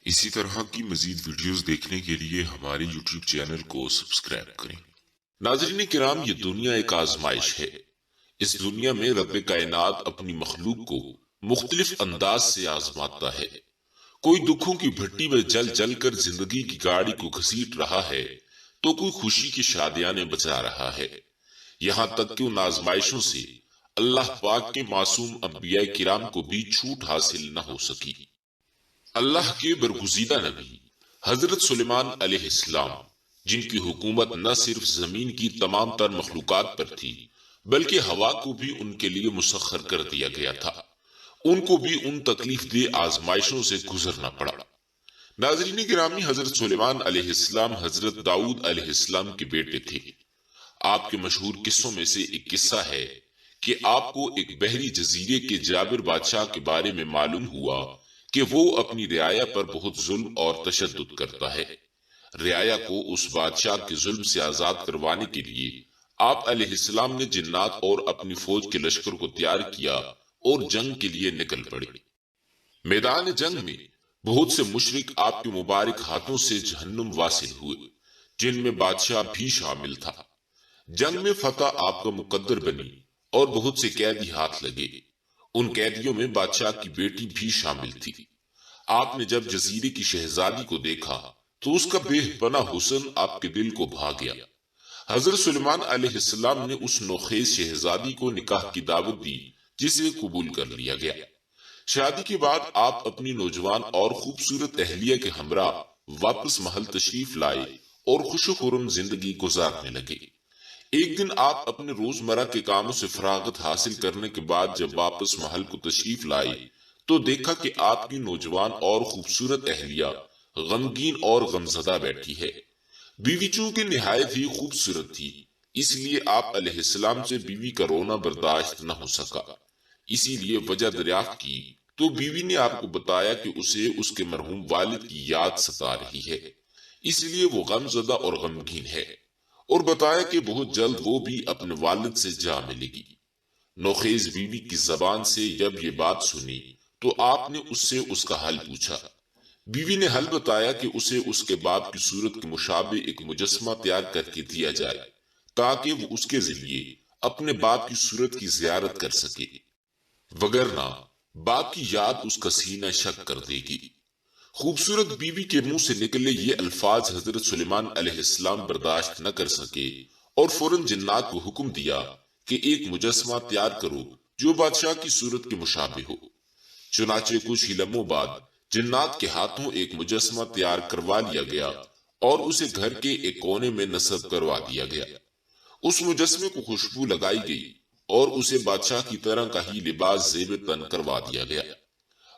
اسی طرح کی مزید ویڈیوز دیکھنے کے لیے ہمارے یوٹیوب چینل کو سبسکرائب کریں۔ ناظرین کرام، یہ دنیا ایک آزمائش ہے۔ اس دنیا میں رب کائنات اپنی مخلوق کو مختلف انداز سے آزماتا ہے۔ کوئی دکھوں کی بھٹی میں جل جل کر زندگی کی گاڑی کو گھسیٹ رہا ہے تو کوئی خوشی کی شادیانے بجا رہا ہے، یہاں تک کہ ان آزمائشوں سے اللہ پاک کے معصوم انبیاء کرام کو بھی چھوٹ حاصل نہ ہو سکی۔ اللہ کے برگزیدہ نبی حضرت سلیمان علیہ السلام، جن کی حکومت نہ صرف زمین کی تمام تر مخلوقات پر تھی بلکہ ہوا کو بھی ان کے لیے مسخر کر دیا گیا تھا، ان کو بھی ان تکلیف دہ آزمائشوں سے گزرنا پڑا۔ ناظرین گرامی، حضرت سلیمان علیہ السلام حضرت داؤد علیہ السلام کے بیٹے تھے۔ آپ کے مشہور قصوں میں سے ایک قصہ ہے کہ آپ کو ایک بحری جزیرے کے جابر بادشاہ کے بارے میں معلوم ہوا کہ وہ اپنی رعایا پر بہت ظلم اور تشدد کرتا ہے۔ رعایا کو اس بادشاہ کے ظلم سے آزاد کروانے کے لیے آپ علیہ السلام نے جنات اور اپنی فوج کے لشکر کو تیار کیا اور جنگ کے لیے نکل پڑے۔ میدان جنگ میں بہت سے مشرک آپ کے مبارک ہاتھوں سے جہنم واصل ہوئے، جن میں بادشاہ بھی شامل تھا۔ جنگ میں فتح آپ کا مقدر بنی اور بہت سے قیدی ہاتھ لگے۔ ان قیدیوں میں بادشاہ کی بیٹی بھی شامل تھی۔ آپ نے جب جزیرے کی شہزادی کو دیکھا تو اس کا بے پناہ حسن آپ کے دل کو بھا گیا۔ حضرت سلیمان علیہ السلام نے اس نوخیز شہزادی کو نکاح کی دعوت دی، جسے قبول کر لیا گیا۔ شادی کے بعد آپ اپنی نوجوان اور خوبصورت اہلیہ کے ہمراہ واپس محل تشریف لائے اور خوش و خرم زندگی گزارنے لگے۔ ایک دن آپ اپنے روزمرہ کے کاموں سے فراغت حاصل کرنے کے بعد جب واپس محل کو تشریف لائے تو دیکھا کہ آپ کی نوجوان اور خوبصورت اہلیہ غمگین اور غمزدہ بیٹھی ہے۔ بیوی چونکہ نہایت ہی خوبصورت تھی، اس لیے آپ علیہ السلام سے بیوی کا رونا برداشت نہ ہو سکا۔ اسی لیے وجہ دریافت کی تو بیوی نے آپ کو بتایا کہ اسے اس کے مرحوم والد کی یاد ستا رہی ہے، اس لیے وہ غمزدہ اور غمگین ہے، اور بتایا کہ بہت جلد وہ بھی اپنے والد سے جا ملے گی۔ نوخیز بیوی کی زبان سے جب یہ بات سنی تو آپ نے اس سے اس کا حل پوچھا۔ بیوی نے حل بتایا کہ اسے اس کے باپ کی صورت کے مشابہ ایک مجسمہ تیار کر کے دیا جائے تاکہ وہ اس کے ذریعے اپنے باپ کی صورت کی زیارت کر سکے، وگرنہ باپ کی یاد اس کا سینہ شک کر دے گی۔ خوبصورت بیوی کے منہ سے نکلے یہ الفاظ حضرت سلیمان علیہ السلام برداشت نہ کر سکے اور فوراً جنات کو حکم دیا کہ ایک مجسمہ تیار کرو جو بادشاہ کی صورت کے مشابہ ہو۔ چنانچہ کچھ ہی لمحوں بعد جنات کے ہاتھوں ایک مجسمہ تیار کروا لیا گیا اور اسے گھر کے ایک کونے میں نصب کروا دیا گیا۔ اس مجسمے کو خوشبو لگائی گئی اور اسے بادشاہ کی طرح کا ہی لباس زیب تن کروا دیا گیا۔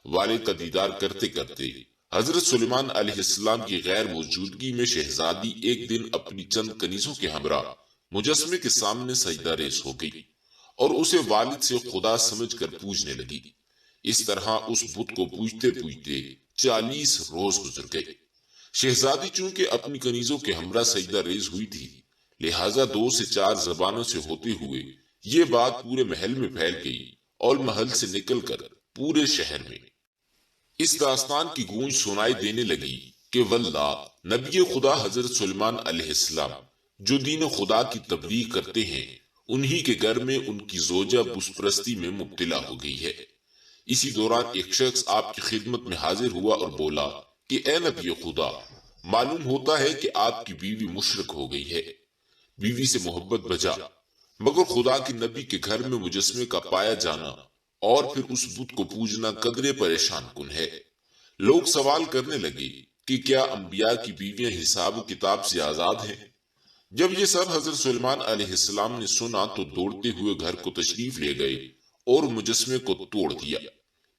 والد کا دیدار کرتے کرتے حضرت سلیمان علیہ السلام کی غیر موجودگی میں شہزادی ایک دن اپنی چند کنیزوں کے ہمراہ مجسمے کے سامنے سجدہ ریز ہو گئی اور اسے والد سے خدا سمجھ کر پوجنے لگی۔ اس طرح اس بت کو پوجتے پوجتے 40 روز گزر گئے۔ شہزادی چونکہ اپنی کنیزوں کے ہمراہ سجدہ ریز ہوئی تھی، لہٰذا 2 سے 4 زبانوں سے ہوتے ہوئے یہ بات پورے محل میں پھیل گئی اور محل سے نکل کر پورے شہر میں اس داستان کی گونج سنائی دینے لگی کہ واللہ نبی خدا حضرت سلیمان علیہ السلام جو دین خدا کی تبلیغ کرتے ہیں، انہی کے گھر میں ان کی زوجہ بت پرستی میں مبتلا ہو گئی ہے۔ اسی دوران ایک شخص آپ کی خدمت میں حاضر ہوا اور بولا کہ اے نبی خدا، معلوم ہوتا ہے کہ آپ کی بیوی مشرک ہو گئی ہے۔ بیوی سے محبت بجا، مگر خدا کے نبی کے گھر میں مجسمے کا پایا جانا اور پھر اس بت کو پوجنا قدرے پریشان کن ہے۔ لوگ سوال کرنے لگے کہ کیا انبیاء کی بیویاں حساب و کتاب سے آزاد ہیں؟ جب یہ سب حضرت سلیمان علیہ السلام نے سنا تو دوڑتے ہوئے گھر کو تشریف لے گئے اور مجسمے کو توڑ دیا،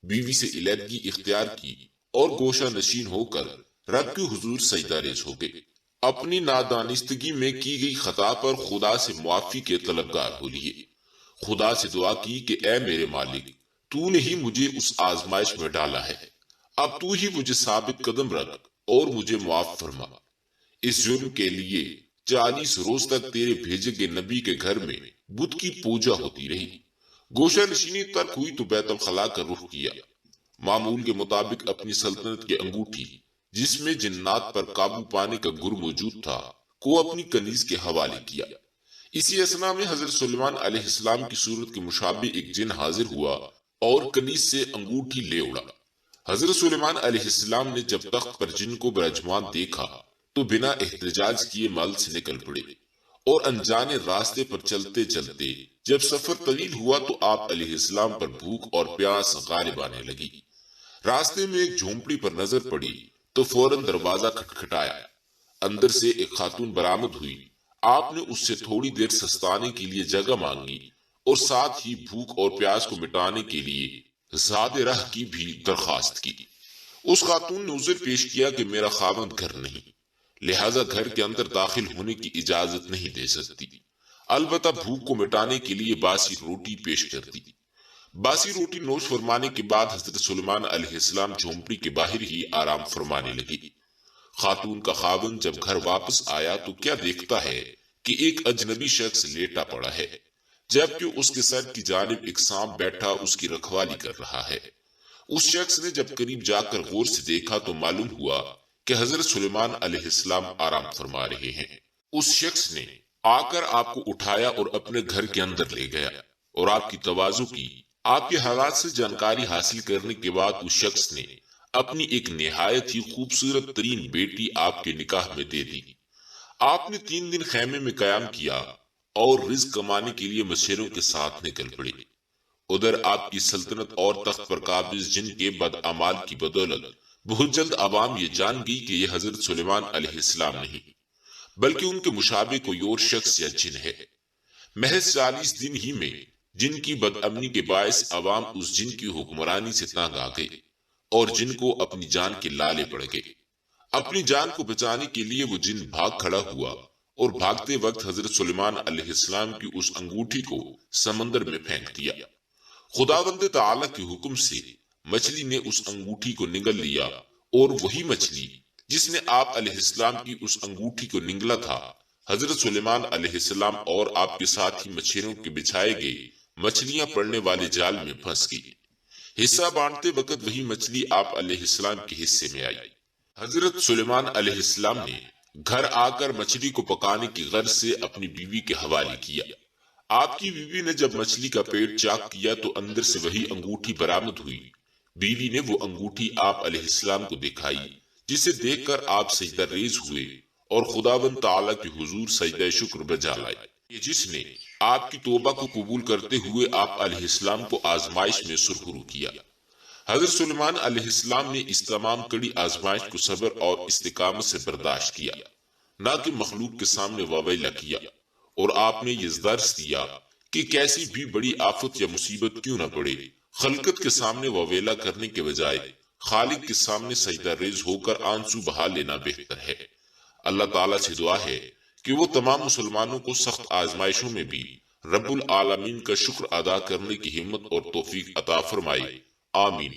بیوی سے علیحدگی اختیار کی اور گوشہ نشین ہو کر رب کے حضور سجدہ ریز ہو گئے۔ اپنی نادانستگی میں کی گئی خطا پر خدا سے معافی کے طلبگار ہو لیے۔ خدا سے دعا کی کہ اے میرے مالک، تو نے ہی مجھے اس آزمائش میں ڈالا ہے، اب تو ہی مجھے ثابت قدم رکھ اور مجھے معاف فرما۔ اس جرم کے لیے 40 روز تک تیرے بھیجے گئے نبی کے گھر میں بت کی پوجا ہوتی رہی۔ گوشہ نشینی ترک ہوئی تو بیت الخلاء کا رخ کیا، معمول کے مطابق اپنی سلطنت کی انگوٹھی جس میں جنات پر قابو پانے کا گر موجود تھا، کو اپنی کنیز کے حوالے کیا۔ اسی اثنا میں حضرت سلیمان علیہ السلام کی صورت کے مشابہ ایک جن حاضر ہوا اور کنیز سے انگوٹھی لے اڑا۔ حضرت سلیمان علیہ السلام نے جب تخت پر جن کو براجمان دیکھا تو بنا احتجاج کیے محل سے نکل پڑے، اور انجانے راستے پر چلتے چلتے جب سفر طویل ہوا تو آپ علیہ السلام پر بھوک اور پیاس غالب آنے لگی۔ راستے میں ایک جھونپڑی پر نظر پڑی تو فوراً دروازہ کھٹکھٹایا۔ اندر سے ایک خاتون برآمد ہوئی۔ آپ نے اس سے تھوڑی دیر سستانے کے لیے جگہ مانگی اور ساتھ ہی بھوک اور پیاس کو مٹانے کے لیے زاد راہ کی بھی درخواست کی۔ اس خاتون نے عذر پیش کیا کہ میرا خاوند گھر نہیں، لہذا گھر کے اندر داخل ہونے کی اجازت نہیں دے سکتی، البتہ بھوک کو مٹانے کے لیے باسی روٹی پیش کر دی۔ باسی روٹی نوش فرمانے کے بعد حضرت سلیمان علیہ السلام جھونپڑی کے باہر ہی آرام فرمانے لگے۔ خاتون کا خاوند جب گھر واپس آیا تو کیا دیکھتا ہے کہ ایک اجنبی شخص لیٹا پڑا ہے، جبکہ اس کے سر کی جانب ایک سانپ بیٹھا اس کی رکھوالی کر رہا ہے۔ اس شخص نے جب قریب جا کر غور سے دیکھا تو معلوم ہوا کہ حضرت سلیمان علیہ السلام آرام فرما رہے ہیں۔ اس شخص نے آ کر آپ کو اٹھایا اور اپنے گھر کے اندر لے گیا اور آپ کی تواضع کی۔ آپ کے حالات سے جانکاری حاصل کرنے کے بعد اس شخص نے اپنی ایک نہایت ہی خوبصورت ترین بیٹی آپ کے نکاح میں دے دی۔ آپ نے 3 دن خیمے میں قیام کیا اور رزق کمانے کے لیے مشیروں کے ساتھ نکل پڑے۔ ادھر آپ کی سلطنت اور تخت پر قابض جن کے بدعمال کی بدولت بہت جلد عوام یہ جان گئی کہ یہ حضرت سلیمان علیہ السلام نہیں بلکہ ان کے مشابہ کوئی اور شخص یا جن ہے۔ محض 40 دن ہی میں جن کی بدامنی کے باعث عوام اس جن کی حکمرانی سے تنگ آ گئے اور جن کو اپنی جان کے لالے پڑ گئے۔ اپنی جان کو بچانے کے لیے وہ جن بھاگ کھڑا ہوا اور بھاگتے وقت حضرت سلیمان علیہ السلام کی اس انگوٹھی کو سمندر میں پھینک دیا۔ خداوند تعالی کے حکم سے مچھلی نے اس انگوٹھی کو نگل لیا، اور وہی مچھلی جس نے آپ علیہ السلام کی اس انگوٹھی کو نگلا تھا، حضرت سلیمان علیہ السلام اور آپ کے ساتھ ہی مچھروں کے بچھائے گئے مچھلیاں پڑنے والے جال میں پھنس گئی۔ حصہ بانٹتے وقت وہی مچھلی آپ علیہ السلام کے حصے میں آئی۔ حضرت سلیمان علیہ السلام نے گھر آ کر مچھلی کو پکانے کی غرض سے اپنی بیوی کے حوالے کیا۔ آپ کی بیوی نے جب مچھلی کا پیٹ چاک کیا تو اندر سے وہی انگوٹھی برآمد ہوئی۔ بیوی نے وہ انگوٹھی آپ علیہ السلام کو دکھائی، جسے دیکھ کر آپ سجدہ ریز ہوئے اور خداوند تعالیٰ کے حضور سجدہ شکر بجا لائے، جس نے آپ کی توبہ کو قبول کرتے ہوئے آپ علیہ السلام کو آزمائش میں سرخرو کیا۔ حضرت سلیمان علیہ السلام نے اس تمام کڑی آزمائش کو صبر اور استقامت سے برداشت کیا، نہ کہ مخلوق کے سامنے واویلا کیا، اور آپ نے یہ درس دیا کہ کیسی بھی بڑی آفت یا مصیبت کیوں نہ پڑے، خلقت کے سامنے واویلا کرنے کے بجائے خالق کے سامنے سجدہ ریز ہو کر آنسو بہا لینا بہتر ہے۔ اللہ تعالیٰ سے دعا ہے کہ وہ تمام مسلمانوں کو سخت آزمائشوں میں بھی رب العالمین کا شکر ادا کرنے کی ہمت اور توفیق عطا فرمائے، آمین۔